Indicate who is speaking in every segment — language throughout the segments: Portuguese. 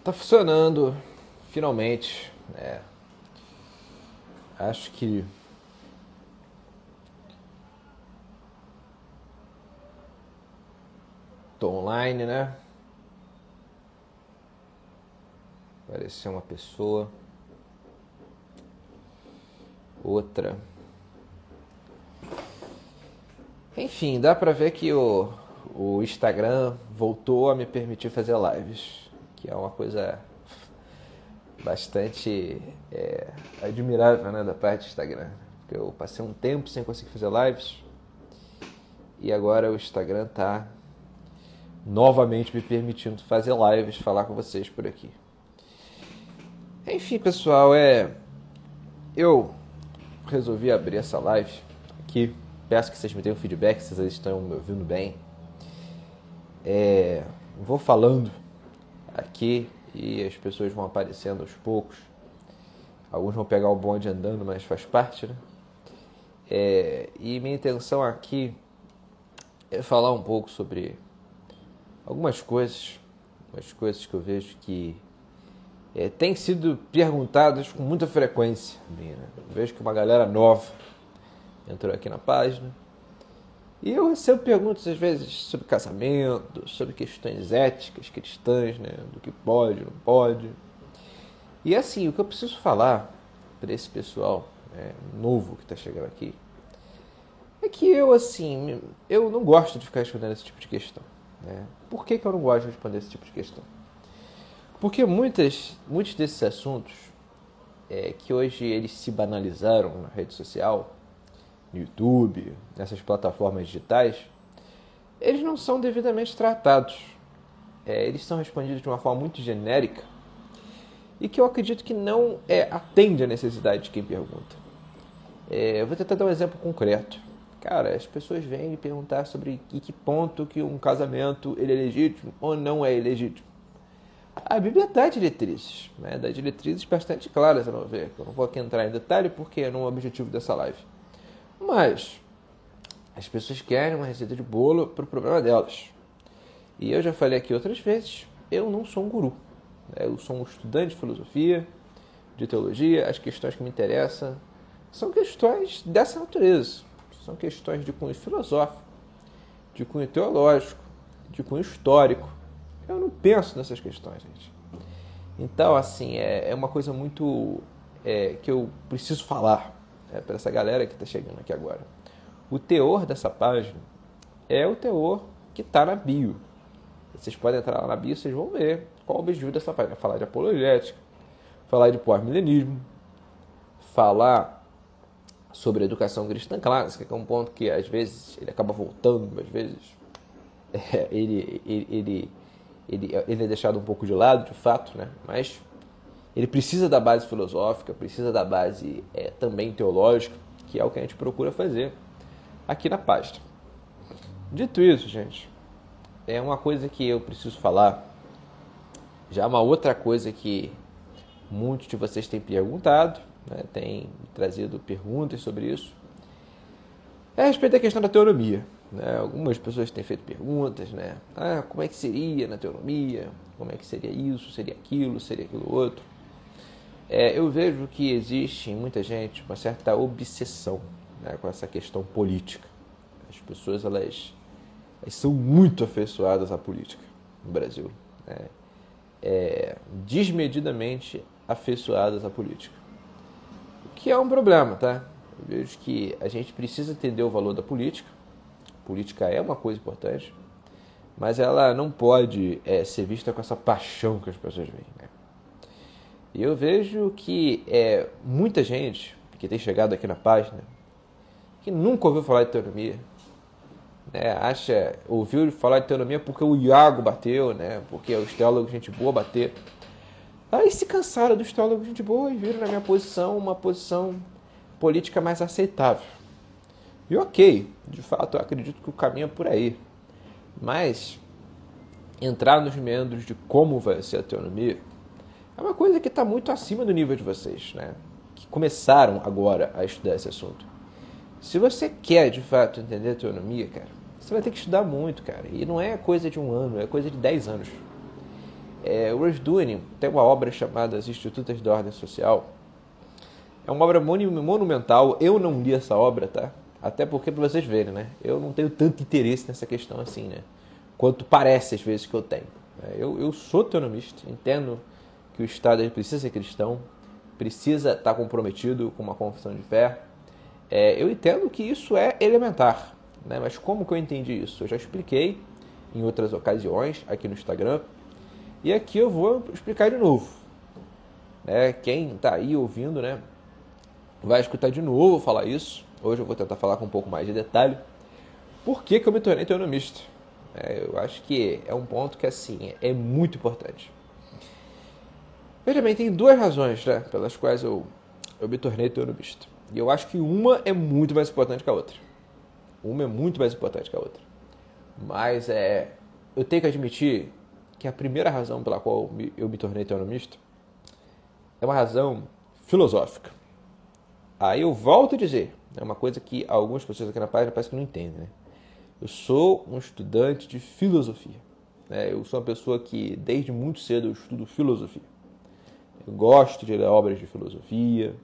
Speaker 1: Tá funcionando, finalmente. Acho que tô online, né? Apareceu uma pessoa, outra. Enfim, dá pra ver que o Instagram voltou a me permitir fazer lives, que é uma coisa bastante admirável, né, da parte do Instagram. Porque eu passei um tempo sem conseguir fazer lives e agora o Instagram tá novamente me permitindo fazer lives, falar com vocês por aqui. Enfim, pessoal, eu resolvi abrir essa live aqui. Peço que vocês me tenham feedback, se vocês estão me ouvindo bem. Vou falando aqui e as pessoas vão aparecendo aos poucos. Alguns vão pegar o bonde andando, mas faz parte, né? E minha intenção aqui é falar um pouco sobre algumas coisas, umas coisas que eu vejo que têm sido perguntadas com muita frequência. Né? Eu vejo que uma galera nova entrou aqui na página e eu recebo perguntas às vezes sobre casamento, sobre questões éticas, cristãs, né? Do que pode, não pode. E assim, o que eu preciso falar para esse pessoal novo que está chegando aqui é que eu não gosto de ficar respondendo esse tipo de questão. Né? Por que eu não gosto de responder esse tipo de questão? Porque muitos desses assuntos que hoje eles se banalizaram na rede social, no YouTube, nessas plataformas digitais, eles não são devidamente tratados. Eles são respondidos de uma forma muito genérica e que eu acredito que não atende à necessidade de quem pergunta. Eu vou tentar dar um exemplo concreto. Cara, as pessoas vêm me perguntar sobre em que ponto que um casamento ele é legítimo ou não é ilegítimo. A Bíblia dá diretrizes, né? Dá diretrizes bastante claras, a meu ver. Eu não vou aqui entrar em detalhe porque não é o objetivo dessa live. Mas as pessoas querem uma receita de bolo para o problema delas. E eu já falei aqui outras vezes, eu não sou um guru. Eu sou um estudante de filosofia, de teologia. As questões que me interessam são questões dessa natureza. São questões de cunho filosófico, de cunho teológico, de cunho histórico. Eu não penso nessas questões, gente. Então, assim, é uma coisa muito que eu preciso falar para essa galera que está chegando aqui agora. O teor dessa página é o teor que está na bio. Vocês podem entrar lá na bio, vocês vão ver qual o objetivo dessa página. Falar de apologética, falar de pós-milenismo, falar sobre a educação cristã clássica, que é um ponto que às vezes ele acaba voltando, às vezes ele é deixado um pouco de lado, de fato, né? Mas ele precisa da base filosófica, precisa da base também teológica, que é o que a gente procura fazer aqui na página. Dito isso, gente, é uma coisa que eu preciso falar. Já uma outra coisa que muitos de vocês têm perguntado, né, têm trazido perguntas sobre isso, é a respeito da questão da teonomia. Né? Algumas pessoas têm feito perguntas, né? Como é que seria na teonomia? Como é que seria isso? Seria aquilo outro? Eu vejo que existe em muita gente uma certa obsessão, né, com essa questão política. As pessoas elas são muito afeiçoadas à política no Brasil. Né? Desmedidamente afeiçoadas à política. O que é um problema, tá? Eu vejo que a gente precisa entender o valor da política. A política é uma coisa importante, mas ela não pode ser vista com essa paixão que as pessoas veem. Né? E eu vejo que muita gente que tem chegado aqui na página que nunca ouviu falar de teonomia, né? Ouviu falar de teonomia porque o Iago bateu, né? Porque os teólogos gente boa bater. Aí se cansaram dos teólogos gente boa e viram na minha posição uma posição política mais aceitável. E ok, de fato eu acredito que o caminho é por aí. Mas entrar nos meandros de como vai ser a teonomia é uma coisa que está muito acima do nível de vocês, né? Que começaram agora a estudar esse assunto. Se você quer de fato entender a teonomia, cara, você vai ter que estudar muito, cara. E não é coisa de 1 ano, é coisa de 10 anos. O Rushdoony tem uma obra chamada As Institutas da Ordem Social. É uma obra monumental. Eu não li essa obra, tá? Até porque, para vocês verem, né? Eu não tenho tanto interesse nessa questão assim, né? Quanto parece às vezes que eu tenho. Eu sou teonomista, entendo que o Estado ele precisa ser cristão, precisa estar comprometido com uma confissão de fé. Eu entendo que isso é elementar, né? Mas como que eu entendi isso? Eu já expliquei em outras ocasiões aqui no Instagram, e aqui eu vou explicar de novo. Quem está aí ouvindo, né, vai escutar de novo falar isso. Hoje eu vou tentar falar com um pouco mais de detalhe. Por que eu me tornei teonomista? Eu acho que é um ponto que, assim, é muito importante. Veja bem, tem duas razões, né, pelas quais eu me tornei teonomista. E eu acho que uma é muito mais importante que a outra. Uma é muito mais importante que a outra. Mas eu tenho que admitir que a primeira razão pela qual eu me tornei teonomista é uma razão filosófica. Aí eu volto a dizer, é uma coisa que algumas pessoas aqui na página parece que não entendem, né? Eu sou um estudante de filosofia. Eu sou uma pessoa que desde muito cedo eu estudo filosofia. Eu gosto de ler obras de filosofia,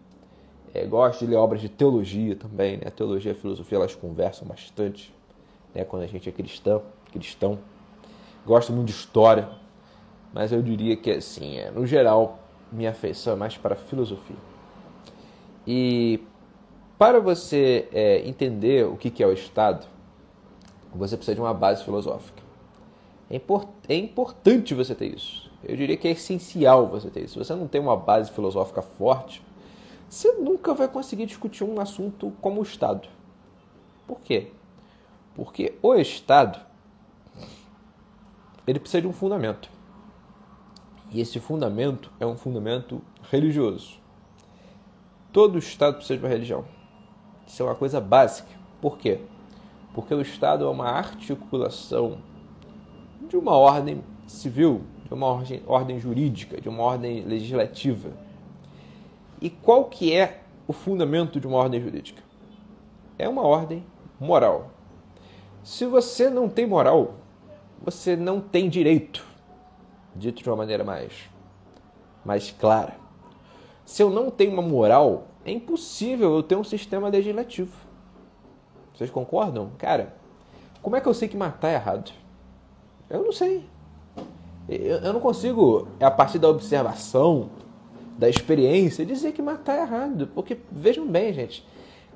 Speaker 1: gosto de ler obras de teologia também, né? A teologia e a filosofia elas conversam bastante, né? Quando a gente é cristão. Gosto muito de história, mas eu diria que, assim, no geral, minha afeição é mais para a filosofia. E para você entender o que é o Estado, você precisa de uma base filosófica. É importante você ter isso. Eu diria que é essencial você ter isso. Se você não tem uma base filosófica forte, você nunca vai conseguir discutir um assunto como o Estado. Por quê? Porque o Estado ele precisa de um fundamento. E esse fundamento é um fundamento religioso. Todo Estado precisa de uma religião. Isso é uma coisa básica. Por quê? Porque o Estado é uma articulação de uma ordem civil, de uma ordem jurídica, de uma ordem legislativa. E qual que é o fundamento de uma ordem jurídica? É uma ordem moral. Se você não tem moral, você não tem direito, dito de uma maneira mais clara. Se eu não tenho uma moral, é impossível eu ter um sistema legislativo. Vocês concordam? Cara, como é que eu sei que matar é errado? Eu não sei. Eu não consigo, a partir da observação, da experiência, dizer que matar é errado. Porque, vejam bem, gente,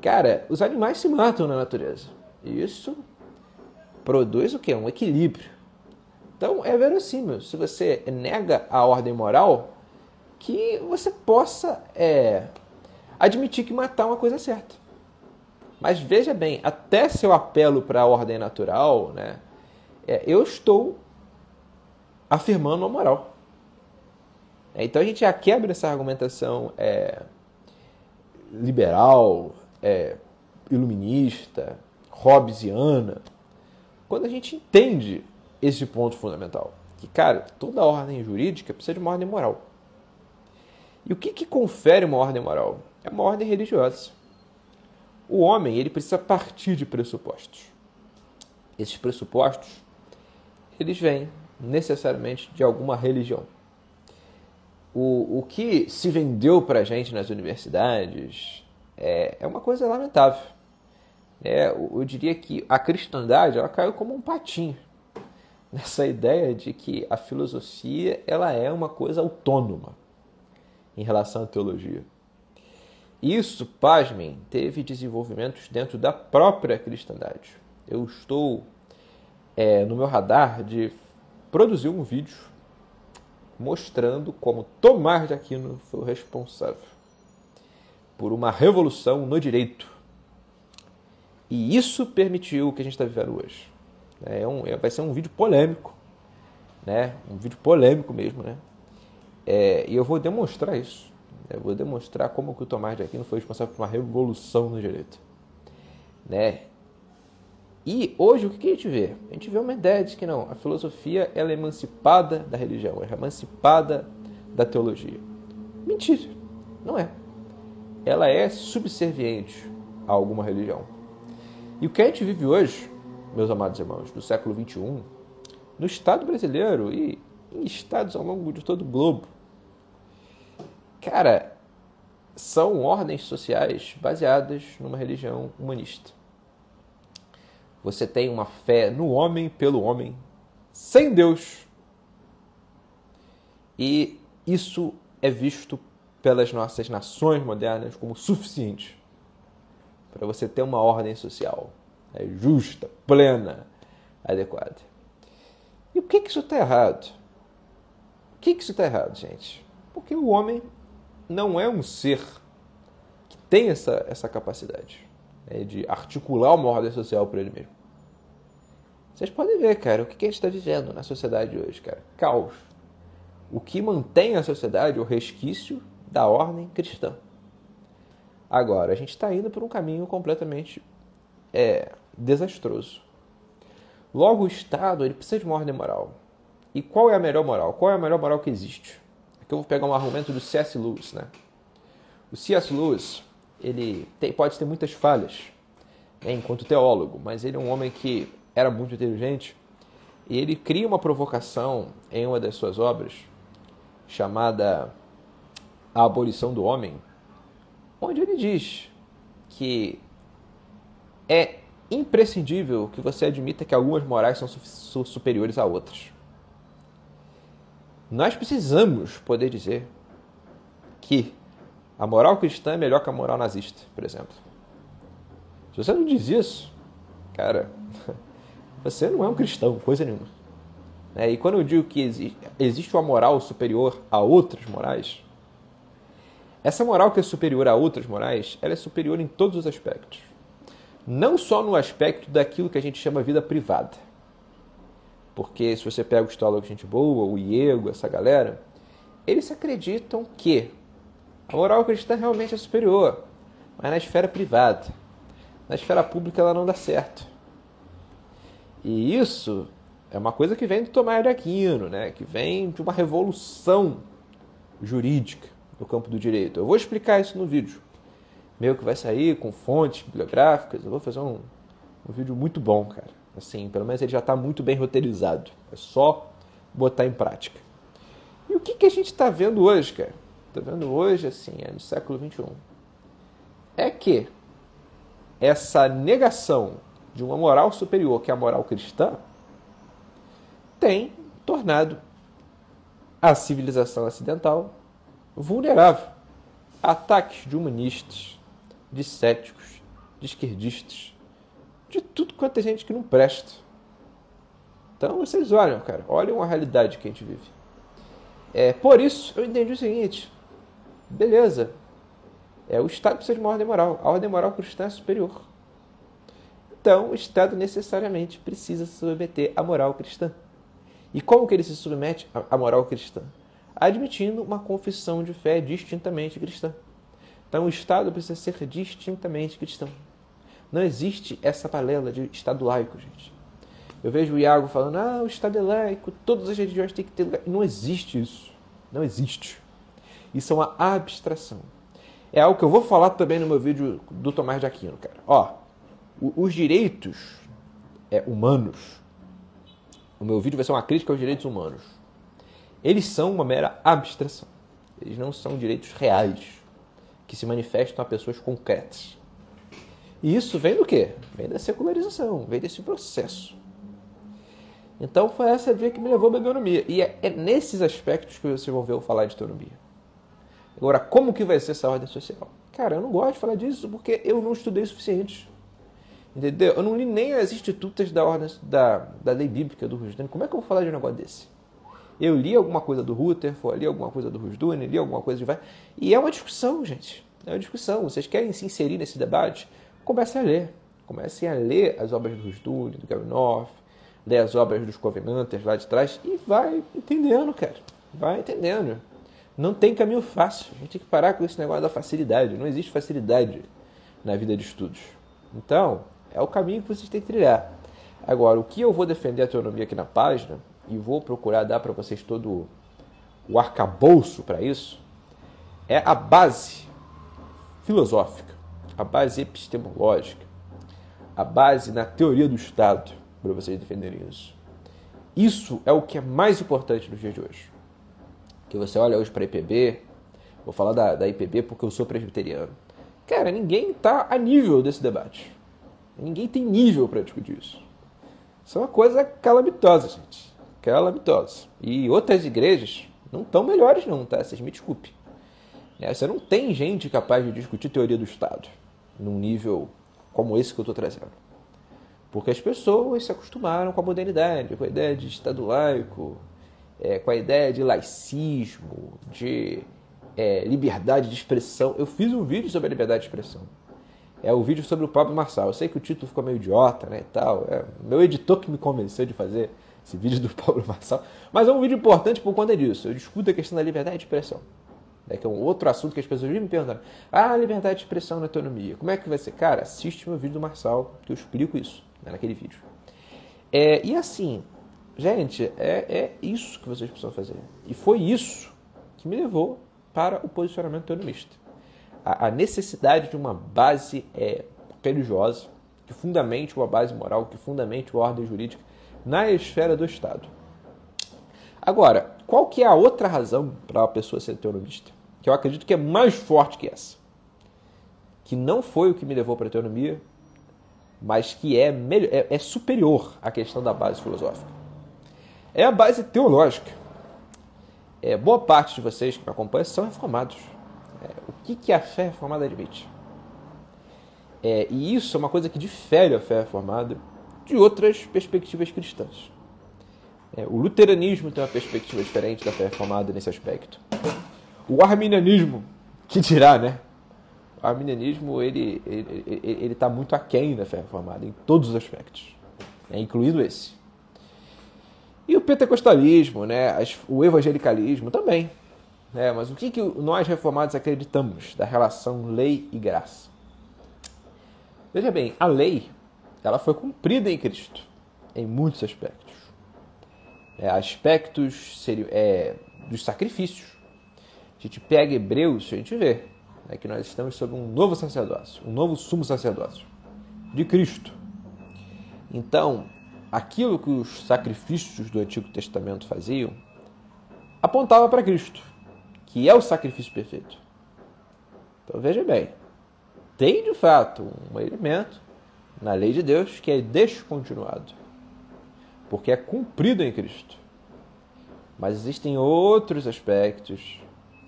Speaker 1: cara, os animais se matam na natureza. E isso produz o quê? Um equilíbrio. Então, é verossímil, se você nega a ordem moral, que você possa admitir que matar é uma coisa certa. Mas veja bem, até se eu apelo para a ordem natural, né, eu estou afirmando a moral. Então a gente já quebra essa argumentação liberal, iluminista, hobbesiana, quando a gente entende esse ponto fundamental. Que, cara, toda ordem jurídica precisa de uma ordem moral. E o que confere uma ordem moral? É uma ordem religiosa. O homem ele precisa partir de pressupostos. Esses pressupostos, eles vêm necessariamente de alguma religião. O que se vendeu para a gente nas universidades é uma coisa lamentável. Eu diria que a cristandade ela caiu como um patinho nessa ideia de que a filosofia ela é uma coisa autônoma em relação à teologia. Isso, pasmem, teve desenvolvimentos dentro da própria cristandade. Eu estou no meu radar de produzir um vídeo mostrando como Tomás de Aquino foi o responsável por uma revolução no direito. E isso permitiu o que a gente está vivendo hoje. Vai ser um vídeo polêmico, né? Um vídeo polêmico mesmo, né? E eu vou demonstrar isso. Eu vou demonstrar como que o Tomás de Aquino foi responsável por uma revolução no direito, né? E hoje o que a gente vê? A gente vê uma ideia de que não, a filosofia ela é emancipada da religião, é emancipada da teologia. Mentira, não é. Ela é subserviente a alguma religião. E o que a gente vive hoje, meus amados irmãos, do século XXI, no Estado brasileiro e em estados ao longo de todo o globo. Cara, são ordens sociais baseadas numa religião humanista. Você tem uma fé no homem pelo homem, sem Deus. E isso é visto pelas nossas nações modernas como suficiente para você ter uma ordem social justa, plena, adequada. E por que isso está errado? Por que isso está errado, gente? Porque o homem não é um ser que tem essa capacidade de articular uma ordem social por ele mesmo. Vocês podem ver, cara, o que a gente está vivendo na sociedade hoje, cara. Caos. O que mantém a sociedade é o resquício da ordem cristã. Agora, a gente está indo por um caminho completamente desastroso. Logo, o Estado ele precisa de uma ordem moral. E qual é a melhor moral? Qual é a melhor moral que existe? Aqui eu vou pegar um argumento do C.S. Lewis, né? O C.S. Lewis, ele pode ter muitas falhas, enquanto teólogo, mas ele é um homem que era muito inteligente e ele cria uma provocação em uma das suas obras chamada A Abolição do Homem, onde ele diz que é imprescindível que você admita que algumas morais são superiores a outras. Nós precisamos poder dizer que a moral cristã é melhor que a moral nazista, por exemplo. Se você não diz isso, cara, você não é um cristão, coisa nenhuma. E quando eu digo que existe uma moral superior a outras morais, essa moral que é superior a outras morais, ela é superior em todos os aspectos. Não só no aspecto daquilo que a gente chama vida privada. Porque se você pega os teólogos gente boa, o Iego, essa galera, eles acreditam que a moral cristã realmente é superior, mas na esfera privada. Na esfera pública ela não dá certo. E isso é uma coisa que vem do Tomás de Aquino, né? Que vem de uma revolução jurídica no campo do direito. Eu vou explicar isso no vídeo meu que vai sair com fontes bibliográficas. Eu vou fazer um vídeo muito bom, cara. Assim, pelo menos ele já está muito bem roteirizado. É só botar em prática. E o que a gente está vendo hoje, cara? Está vendo hoje, assim, no século XXI. É que essa negação de uma moral superior, que é a moral cristã, tem tornado a civilização ocidental vulnerável a ataques de humanistas, de céticos, de esquerdistas, de tudo quanto é gente que não presta. Então vocês olham, cara, olhem a realidade que a gente vive. Por isso eu entendi o seguinte: beleza, o Estado precisa de uma ordem moral. A ordem moral cristã é superior. Então o Estado necessariamente precisa se submeter à moral cristã. E como que ele se submete à moral cristã? Admitindo uma confissão de fé distintamente cristã. Então o Estado precisa ser distintamente cristão. Não existe essa balela de Estado laico, gente. Eu vejo o Iago falando, o Estado é laico, todas as religiões têm que ter... Não existe isso. Não existe. Isso é uma abstração. É algo que eu vou falar também no meu vídeo do Tomás de Aquino, cara. Os direitos humanos, o meu vídeo vai ser uma crítica aos direitos humanos. Eles são uma mera abstração. Eles não são direitos reais, que se manifestam a pessoas concretas. E isso vem do quê? Vem da secularização, vem desse processo. Então foi essa via que me levou à teonomia. E é nesses aspectos que vocês vão ver eu falar de teonomia. Agora, como que vai ser essa ordem social? Cara, eu não gosto de falar disso porque eu não estudei o suficiente. Entendeu? Eu não li nem as institutas da ordem da lei bíblica do Rushduni. Como é que eu vou falar de um negócio desse? Eu li alguma coisa do Rutherford, li alguma coisa do Rushduni, li alguma coisa de... E é uma discussão, gente. É uma discussão. Vocês querem se inserir nesse debate? Comecem a ler. Comecem a ler as obras do Rushduni, do Gary North, ler as obras dos Covenanters lá de trás e vai entendendo, cara. Vai entendendo. Não tem caminho fácil. A gente tem que parar com esse negócio da facilidade. Não existe facilidade na vida de estudos. Então, é o caminho que vocês têm que trilhar. Agora, o que eu vou defender a teonomia aqui na página, e vou procurar dar para vocês todo o arcabouço para isso, é a base filosófica, a base epistemológica, a base na teoria do Estado, para vocês defenderem isso. Isso é o que é mais importante nos dias de hoje. Que você olha hoje para a IPB, vou falar da IPB porque eu sou presbiteriano. Cara, ninguém está a nível desse debate. Ninguém tem nível para discutir isso. Isso é uma coisa calamitosa, gente. Calamitosa. E outras igrejas não estão melhores não, tá? Vocês me desculpem. Você não tem gente capaz de discutir teoria do Estado num nível como esse que eu estou trazendo. Porque as pessoas se acostumaram com a modernidade, com a ideia de Estado laico, com a ideia de laicismo, de liberdade de expressão. Eu fiz um vídeo sobre a liberdade de expressão. É o vídeo sobre o Pablo Marçal. Eu sei que o título ficou meio idiota, né, e tal. Meu editor que me convenceu de fazer esse vídeo do Pablo Marçal. Mas é um vídeo importante por conta disso. Eu discuto a questão da liberdade de expressão. Que é um outro assunto que as pessoas vivem me perguntando. Liberdade de expressão na autonomia. Como é que vai ser? Cara, assiste meu vídeo do Marçal, que eu explico isso, né, naquele vídeo. E assim, gente, é isso que vocês precisam fazer. E foi isso que me levou para o posicionamento autonomista. A necessidade de uma base religiosa, que fundamente uma base moral, que fundamente uma ordem jurídica na esfera do Estado. Agora, qual que é a outra razão para a pessoa ser teonomista? Que eu acredito que é mais forte que essa. Que não foi o que me levou para a teonomia, mas que é superior à questão da base filosófica. É a base teológica. Boa parte de vocês que me acompanham são reformados. O que a fé reformada admite? E isso é uma coisa que difere a fé reformada de outras perspectivas cristãs. O luteranismo tem uma perspectiva diferente da fé reformada nesse aspecto. O arminianismo, que dirá, né? O arminianismo, ele está muito aquém da fé reformada, em todos os aspectos, incluindo esse. E o pentecostalismo, né? O evangelicalismo também. Mas o que nós reformados acreditamos da relação lei e graça? Veja bem, a lei ela foi cumprida em Cristo, em muitos aspectos. Aspectos dos sacrifícios. A gente pega Hebreus, a gente vê que nós estamos sob um novo sacerdócio, um novo sumo sacerdócio de Cristo. Então, aquilo que os sacrifícios do Antigo Testamento faziam apontava para Cristo, que é o sacrifício perfeito. Então, veja bem, tem de fato um elemento na lei de Deus que é descontinuado, porque é cumprido em Cristo. Mas existem outros aspectos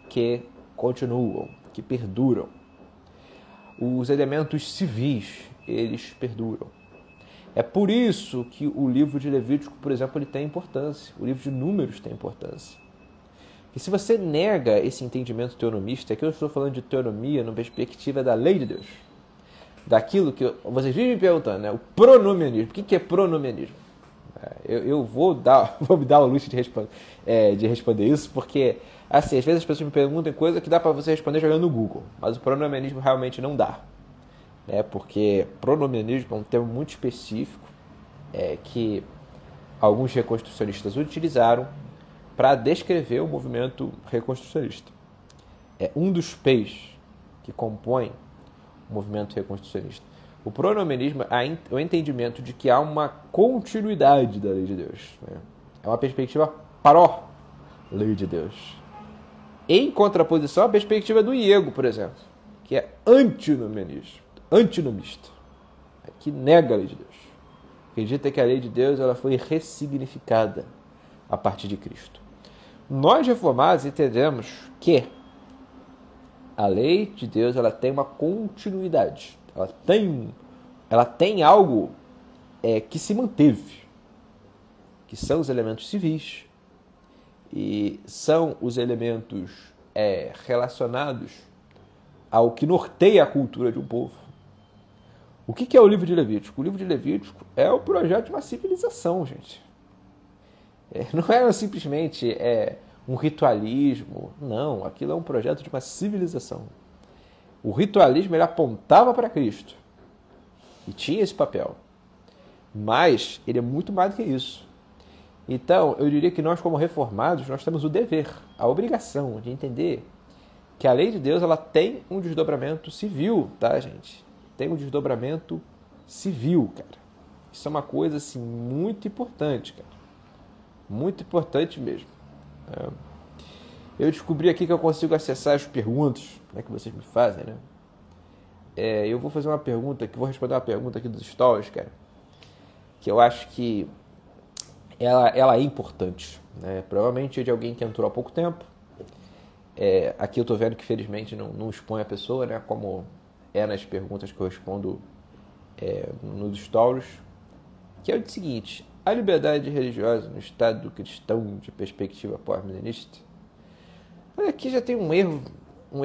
Speaker 1: que continuam, que perduram. Os elementos civis, eles perduram. É por isso que o livro de Levítico, por exemplo, ele tem importância. O livro de Números tem importância. E se você nega esse entendimento teonomista, aqui eu estou falando de teonomia na perspectiva da lei de Deus. Daquilo que vocês vivem me perguntando, né? O pronomianismo. O que é pronomianismo? Eu vou me dar o luxo de responder isso, porque assim, às vezes as pessoas me perguntam coisa que dá para você responder jogando no Google, mas o pronomianismo realmente não dá. Porque pronomianismo é um termo muito específico que alguns reconstrucionistas utilizaram para descrever o movimento reconstrucionista. Um dos P's que compõe o movimento reconstrucionista. O pronomianismo é o entendimento de que há uma continuidade da lei de Deus. É uma perspectiva pró-lei de Deus. Em contraposição à perspectiva do Iego, por exemplo, que é antinomista, que nega a lei de Deus. Acredita que a lei de Deus ela foi ressignificada a partir de Cristo. Nós reformados entendemos que a lei de Deus ela tem uma continuidade. Ela tem algo que se manteve, que são os elementos civis e são os elementos relacionados ao que norteia a cultura de um povo. O que é o livro de Levítico? O livro de Levítico é o projeto de uma civilização, gente. Não é simplesmente um ritualismo. Não, aquilo é um projeto de uma civilização. O ritualismo ele apontava para Cristo e tinha esse papel. Mas ele é muito mais do que isso. Então, eu diria que nós, como reformados, nós temos o dever, a obrigação de entender que a lei de Deus ela tem um desdobramento civil, tá, gente? Tem um desdobramento civil, cara. Isso é uma coisa assim, muito importante, cara. Muito importante mesmo. Eu descobri aqui que eu consigo acessar as perguntas, né, que vocês me fazem, né? Eu vou fazer uma pergunta, que vou responder uma pergunta aqui dos stories, cara, que eu acho que ela é importante, né? Provavelmente é de alguém que entrou há pouco tempo. Aqui eu tô vendo que felizmente não expõe a pessoa, né? Como é nas perguntas que eu respondo nos stories, que é o seguinte: a liberdade religiosa no Estado cristão de perspectiva pós-milenista. Aqui já tem um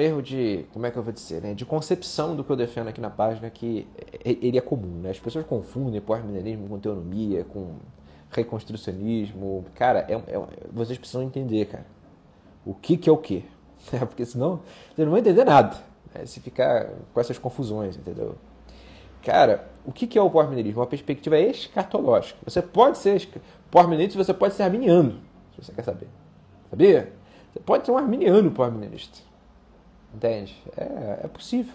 Speaker 1: erro de, como é que eu vou dizer, né? De concepção do que eu defendo aqui na página, que ele é comum, né? As pessoas confundem pós-milenismo com teonomia, com reconstrucionismo. Cara, vocês precisam entender, cara, o que é o quê? Porque senão vocês não vão entender nada, né? Se ficar com essas confusões, entendeu? Cara, o que é o pós-milenismo? Uma perspectiva escatológica. Você pode ser pós-milenista, você pode ser arminiano, se você quer saber. Sabia? Você pode ser um arminiano pós-milenista. Entende? É possível.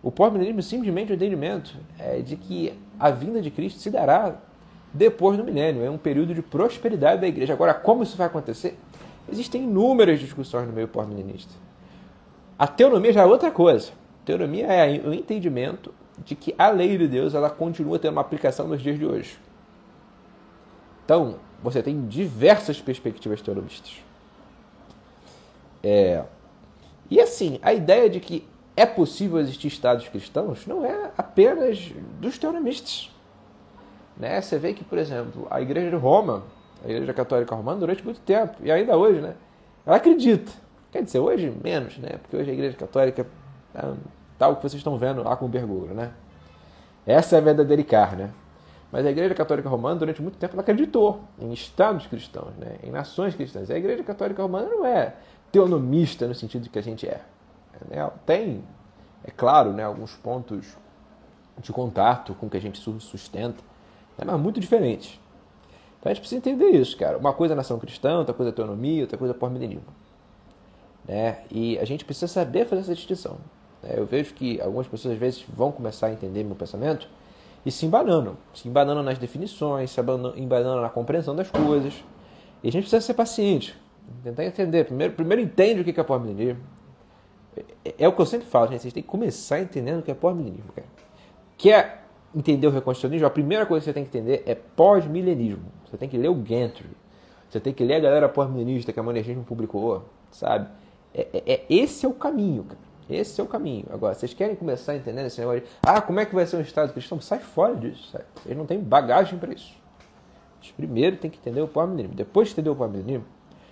Speaker 1: O pós-milenismo é simplesmente o entendimento de que a vinda de Cristo se dará depois do milênio. É um período de prosperidade da igreja. Agora, como isso vai acontecer? Existem inúmeras discussões no meio pós-milenista. A teonomia já é outra coisa. A teonomia é o entendimento de que a lei de Deus ela continua tendo uma aplicação nos dias de hoje. Então, você tem diversas perspectivas teonomistas. E assim, a ideia de que é possível existir estados cristãos não é apenas dos teonomistas. Né? Você vê que, por exemplo, a Igreja de Roma, a Igreja Católica Romana, durante muito tempo, e ainda hoje, né, ela acredita. Quer dizer, hoje menos, né? Porque hoje a Igreja Católica tá o que vocês estão vendo lá com o Bergoglio, né? Essa é a verdadeira Icar, né? Mas a Igreja Católica Romana, durante muito tempo, ela acreditou em estados cristãos, né? Em nações cristãs. E a Igreja Católica Romana não é teonomista no sentido de que a gente é. Ela tem, é claro, né, alguns pontos de contato com o que a gente sustenta, né, mas muito diferentes. Então a gente precisa entender isso, cara. Uma coisa é nação cristã, outra coisa é teonomia, outra coisa é pós-milenismo. Né? E a gente precisa saber fazer essa distinção. Eu vejo que algumas pessoas às vezes vão começar a entender meu pensamento e se embananam nas definições, se embananam na compreensão das coisas. E a gente precisa ser paciente, tentar entender. Primeiro entende o que é pós-milenismo. É o que eu sempre falo, gente. Vocês têm que começar entendendo o que é pós-milenismo, cara. Quer entender o reconstrucionismo? A primeira coisa que você tem que entender é pós-milenismo. Você tem que ler o Gentry. Você tem que ler a galera pós-milenista que a Monergismo publicou, sabe? Esse é o caminho, cara. Esse é o caminho. Agora, vocês querem começar a entender esse negócio de como é que vai ser um Estado cristão? Sai fora disso, sabe? Vocês não têm bagagem para isso. Mas primeiro tem que entender o pós-milenismo. Depois de entender o pós-milenismo,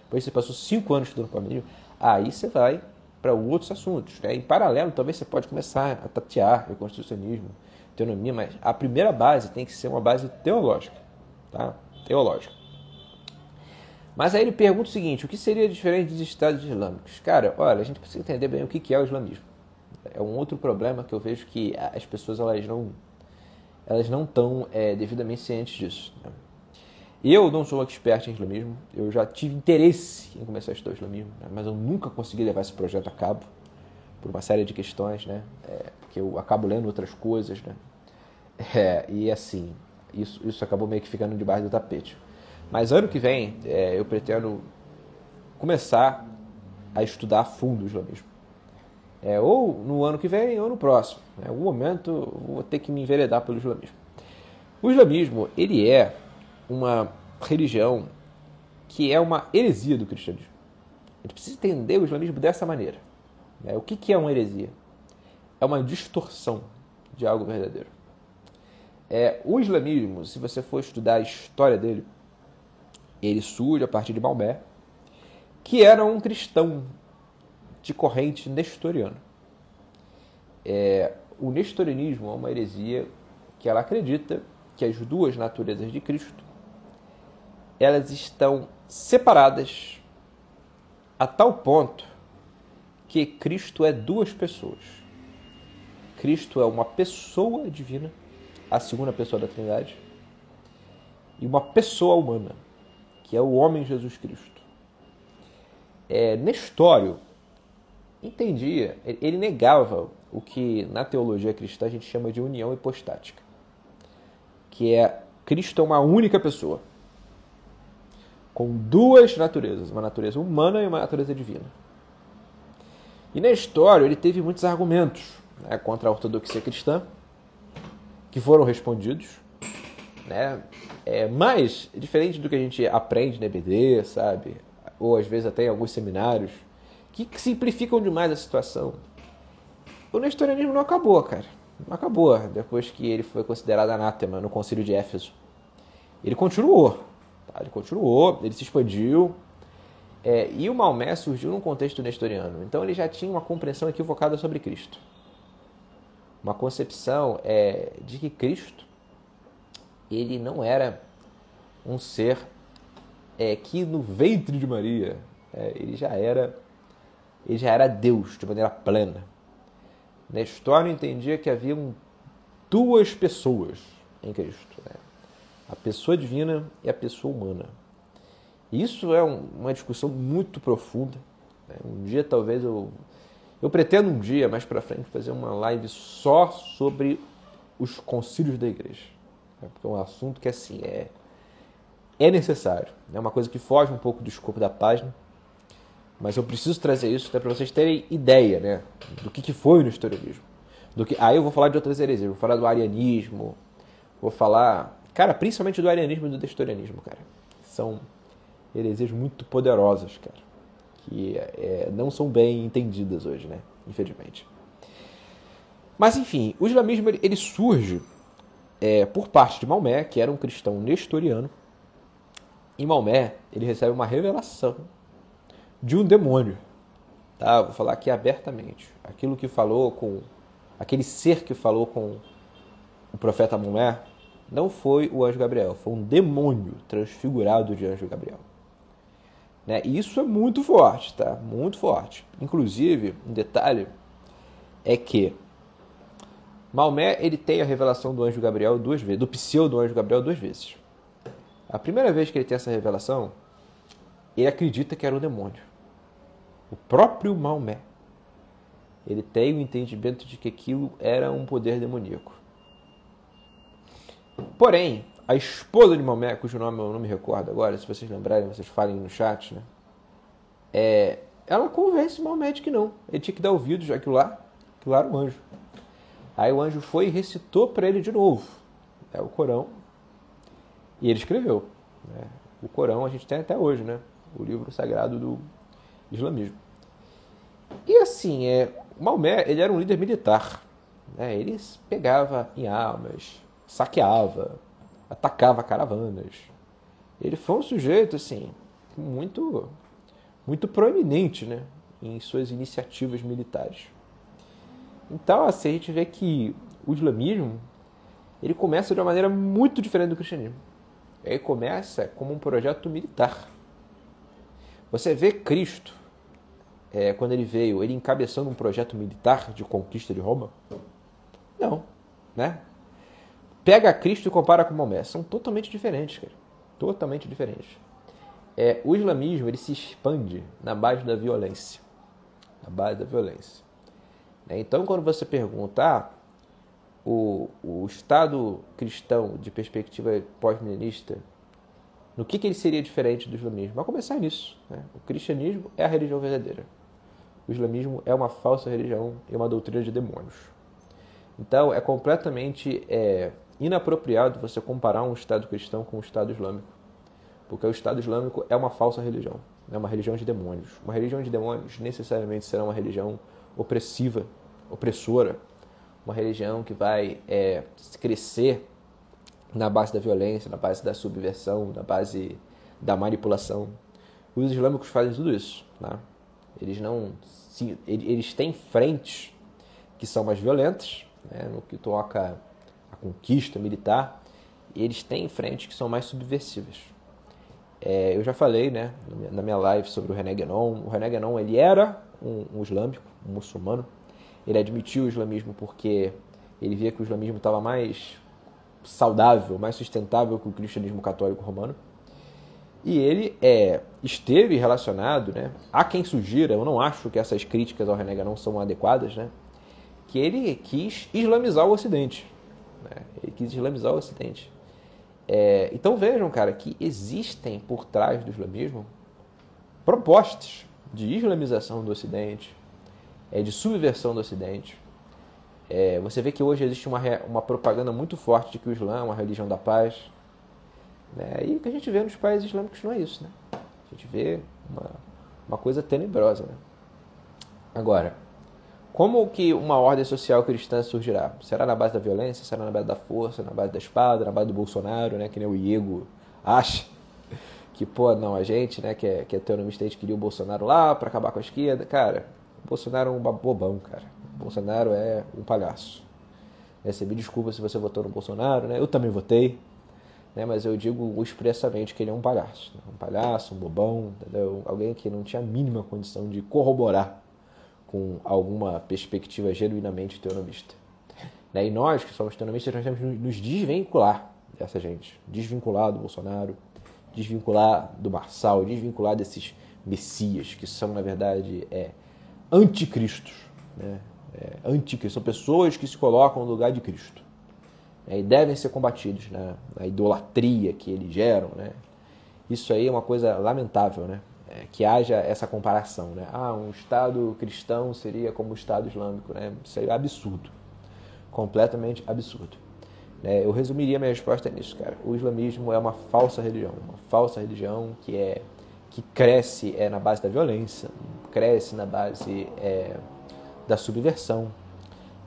Speaker 1: depois você passou 5 anos estudando pós-milenismo, aí você vai para outros assuntos. Né? Em paralelo, talvez você pode começar a tatear reconstrucionismo, teonomia, mas a primeira base tem que ser uma base teológica. Tá? Teológica. Mas aí ele pergunta o seguinte: o que seria diferente dos Estados Islâmicos? Cara, olha, a gente precisa entender bem o que é o islamismo. É um outro problema que eu vejo que as pessoas elas não estão devidamente cientes disso. Né? Eu não sou expert em islamismo, eu já tive interesse em começar a estudar o islamismo, né? Mas eu nunca consegui levar esse projeto a cabo, por uma série de questões, né? Porque eu acabo lendo outras coisas, né? E assim, isso acabou meio que ficando debaixo do tapete. Mas ano que vem eu pretendo começar a estudar a fundo o islamismo. Ou no ano que vem ou no próximo. Em algum momento eu vou ter que me enveredar pelo islamismo. O islamismo, ele é uma religião que é uma heresia do cristianismo. A gente precisa entender o islamismo dessa maneira. O que é uma heresia? É uma distorção de algo verdadeiro. O islamismo, se você for estudar a história dele, ele surge a partir de Maomé, que era um cristão de corrente nestoriana. O nestorianismo é uma heresia que ela acredita que as duas naturezas de Cristo elas estão separadas a tal ponto que Cristo é duas pessoas. Cristo é uma pessoa divina, a segunda pessoa da Trindade, e uma pessoa humana, que é o homem Jesus Cristo. Nestório entendia, ele negava o que na teologia cristã a gente chama de união hipostática, que é Cristo é uma única pessoa. com duas naturezas, uma natureza humana e uma natureza divina. E na história ele teve muitos argumentos, né, contra a ortodoxia cristã, que foram respondidos, né? Mas, diferente do que a gente aprende na EBD, sabe? Ou às vezes até em alguns seminários, que simplificam demais a situação. O nestorianismo não acabou, cara. Não acabou depois que ele foi considerado anátema no concílio de Éfeso. Ele continuou, tá? Ele se expandiu. E o Maomé surgiu num contexto nestoriano. Então ele já tinha uma compreensão equivocada sobre Cristo. Uma concepção de que Cristo ele não era um ser que no ventre de Maria ele já era Deus de maneira plena. Nestório entendia que haviam duas pessoas em Cristo, né? A pessoa divina e a pessoa humana. Isso é uma discussão muito profunda, né? Um dia talvez eu pretendo um dia mais para frente fazer uma live só sobre os concílios da igreja, né? Porque é um assunto que assim é necessário, é uma coisa que foge um pouco do escopo da página, mas eu preciso trazer isso para vocês terem ideia, né, do que foi o nestorianismo. Aí eu vou falar de outras heresias, vou falar do arianismo, vou falar, cara, principalmente do arianismo e do nestorianismo, cara. São heresias muito poderosas, cara, que não são bem entendidas hoje, né, infelizmente. Mas enfim, o islamismo ele surge por parte de Maomé, que era um cristão nestoriano. E Maomé ele recebe uma revelação de um demônio, tá? Vou falar aqui abertamente. Aquele ser que falou com o profeta Maomé não foi o anjo Gabriel, foi um demônio transfigurado de anjo Gabriel, né? E isso é muito forte, tá? Muito forte. Inclusive, um detalhe é que Maomé ele tem a revelação do anjo Gabriel duas vezes, do pseudo anjo Gabriel duas vezes. A primeira vez que ele tem essa revelação, ele acredita que era um demônio. O próprio Maomé, ele tem o entendimento de que aquilo era um poder demoníaco. Porém, a esposa de Maomé, cujo nome eu não me recordo agora, se vocês lembrarem, vocês falem no chat, né? Ela convence Maomé de que não. Ele tinha que dar ouvidos àquilo lá era um anjo. Aí o anjo foi e recitou para ele de novo o Corão, e ele escreveu, né? O Corão a gente tem até hoje, né? O livro sagrado do islamismo. E assim, Maomé ele era um líder militar, né? Ele pegava em armas, saqueava, atacava caravanas. Ele foi um sujeito assim muito, muito proeminente, né, em suas iniciativas militares. Então, assim, a gente vê que o islamismo ele começa de uma maneira muito diferente do cristianismo. Ele começa como um projeto militar. Você vê Cristo, quando ele veio, ele encabeçando um projeto militar de conquista de Roma? Não, né? Pega Cristo e compara com Maomé. São totalmente diferentes, cara. Totalmente diferentes. O islamismo ele se expande na base da violência. Na base da violência. Então, quando você pergunta o Estado cristão de perspectiva pós-milenista, no que ele seria diferente do islamismo? Vai começar nisso, né? O cristianismo é a religião verdadeira. O islamismo é uma falsa religião e uma doutrina de demônios. Então, é completamente inapropriado você comparar um Estado cristão com um Estado islâmico. Porque o Estado islâmico é uma falsa religião, é uma religião de demônios. Uma religião de demônios necessariamente será uma religião opressiva, opressora, uma religião que vai crescer na base da violência, na base da subversão, na base da manipulação. Os islâmicos fazem tudo isso, né? Eles têm frentes que são mais violentas, né, no que toca a conquista militar, e eles têm frentes que são mais subversivas. Eu já falei, né, na minha live sobre o René Guénon. O René Guénon ele era um islâmico, um muçulmano. Ele admitiu o islamismo porque ele via que o islamismo estava mais saudável, mais sustentável que o cristianismo católico romano. E ele esteve relacionado, né? Há quem sugira, eu não acho que essas críticas ao René Guénon são adequadas, né? Que ele quis islamizar o Ocidente, né? Ele quis islamizar o Ocidente. Então vejam, cara, que existem por trás do islamismo propostas de islamização do Ocidente, de subversão do Ocidente. Você vê que hoje existe uma propaganda muito forte de que o Islã é uma religião da paz, né? E o que a gente vê nos países islâmicos não é isso, né? A gente vê uma coisa tenebrosa, né? Agora, como que uma ordem social cristã surgirá? Será na base da violência? Será na base da força? Na base da espada? Na base do Bolsonaro, né? Que nem o Iego acha que, pô, não, a gente, né, que é teonomista, a gente queria o Bolsonaro lá pra acabar com a esquerda. Cara, o Bolsonaro é um bobão, cara. O Bolsonaro é um palhaço. Você me desculpa se você votou no Bolsonaro, né? Eu também votei, né? Mas eu digo expressamente que ele é um palhaço. Né? Um palhaço, um bobão, entendeu? Alguém que não tinha a mínima condição de corroborar com alguma perspectiva genuinamente teonomista. Né? E nós, que somos teonomistas, nós temos que nos desvincular dessa gente. Desvincular do Bolsonaro, desvincular do Marçal, desvincular desses messias, que são, na verdade, anticristos. Né? Anticristos. São pessoas que se colocam no lugar de Cristo. E devem ser combatidos, né? A idolatria que eles geram. Né? Isso aí é uma coisa lamentável, né? Que haja essa comparação. Né? Um Estado cristão seria como o Estado islâmico. Né? Isso aí é absurdo. Completamente absurdo. Eu resumiria minha resposta nisso, cara. O islamismo é uma falsa religião que cresce na base da violência, cresce na base da subversão.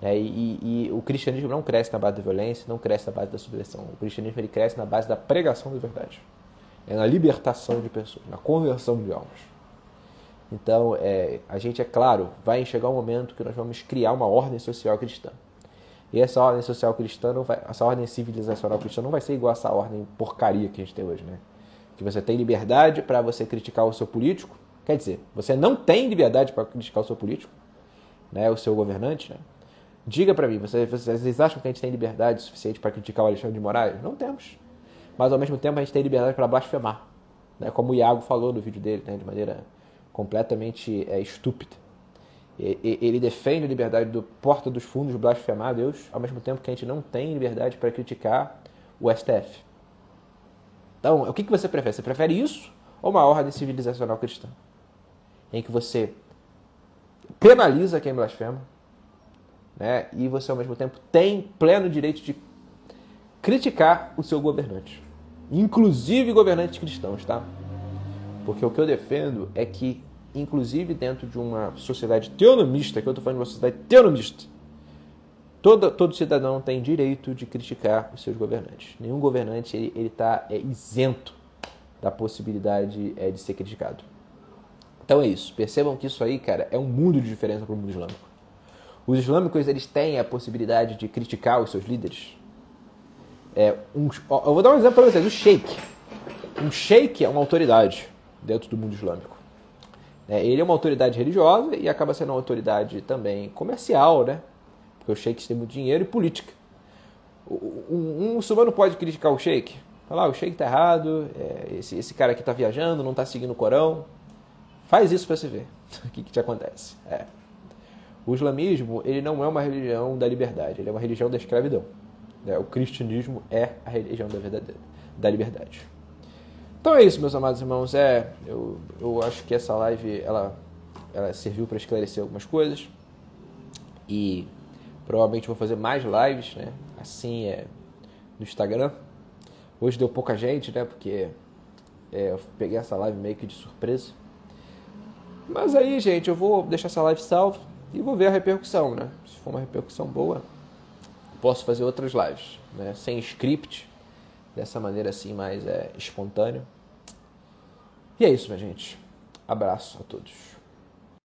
Speaker 1: E o cristianismo não cresce na base da violência, não cresce na base da subversão. O cristianismo ele cresce na base da pregação da verdade, na libertação de pessoas, na conversão de almas. Então, a gente, é claro, vai chegar um momento que nós vamos criar uma ordem social cristã. E essa ordem social cristã, essa ordem civilizacional cristã não vai ser igual a essa ordem porcaria que a gente tem hoje, né? Que você tem liberdade para você criticar o seu político. Quer dizer, você não tem liberdade para criticar o seu político, né? O seu governante, né? Diga para mim, vocês acham que a gente tem liberdade suficiente para criticar o Alexandre de Moraes? Não temos. Mas ao mesmo tempo a gente tem liberdade para blasfemar, né? Como o Iago falou no vídeo dele, né? De maneira completamente estúpida. Ele defende a liberdade do porta dos fundos blasfemar a Deus, ao mesmo tempo que a gente não tem liberdade para criticar o STF. Então, o que você prefere? Você prefere isso ou uma ordem civilizacional cristã? Em que você penaliza quem blasfema, né? E você, ao mesmo tempo, tem pleno direito de criticar o seu governante. Inclusive governantes cristãos, tá? Porque o que eu defendo é que, inclusive dentro de uma sociedade teonomista, que eu estou falando de uma sociedade teonomista, todo cidadão tem direito de criticar os seus governantes. Nenhum governante ele está isento da possibilidade de ser criticado. Então é isso. Percebam que isso aí, cara, é um mundo de diferença para o mundo islâmico. Os islâmicos, eles têm a possibilidade de criticar os seus líderes. Eu vou dar um exemplo para vocês. O sheik. Um sheik é uma autoridade dentro do mundo islâmico. Ele é uma autoridade religiosa e acaba sendo uma autoridade também comercial, né? Porque os sheiks têm muito dinheiro e política. Um muçulmano pode criticar o sheik. Falar, o sheik está errado, esse cara aqui está viajando, não está seguindo o Corão. Faz isso para você ver o que te acontece. O islamismo ele não é uma religião da liberdade, ele é uma religião da escravidão. O cristianismo é a religião da liberdade. Então é isso, meus amados irmãos. Eu acho que essa live ela serviu para esclarecer algumas coisas. E provavelmente vou fazer mais lives, né? Assim no Instagram. Hoje deu pouca gente, né? Porque eu peguei essa live meio que de surpresa. Mas aí, gente, eu vou deixar essa live salva e vou ver a repercussão, né? Se for uma repercussão boa, posso fazer outras lives, né? Sem script, dessa maneira assim mais espontânea. E é isso, minha gente. Abraço a todos.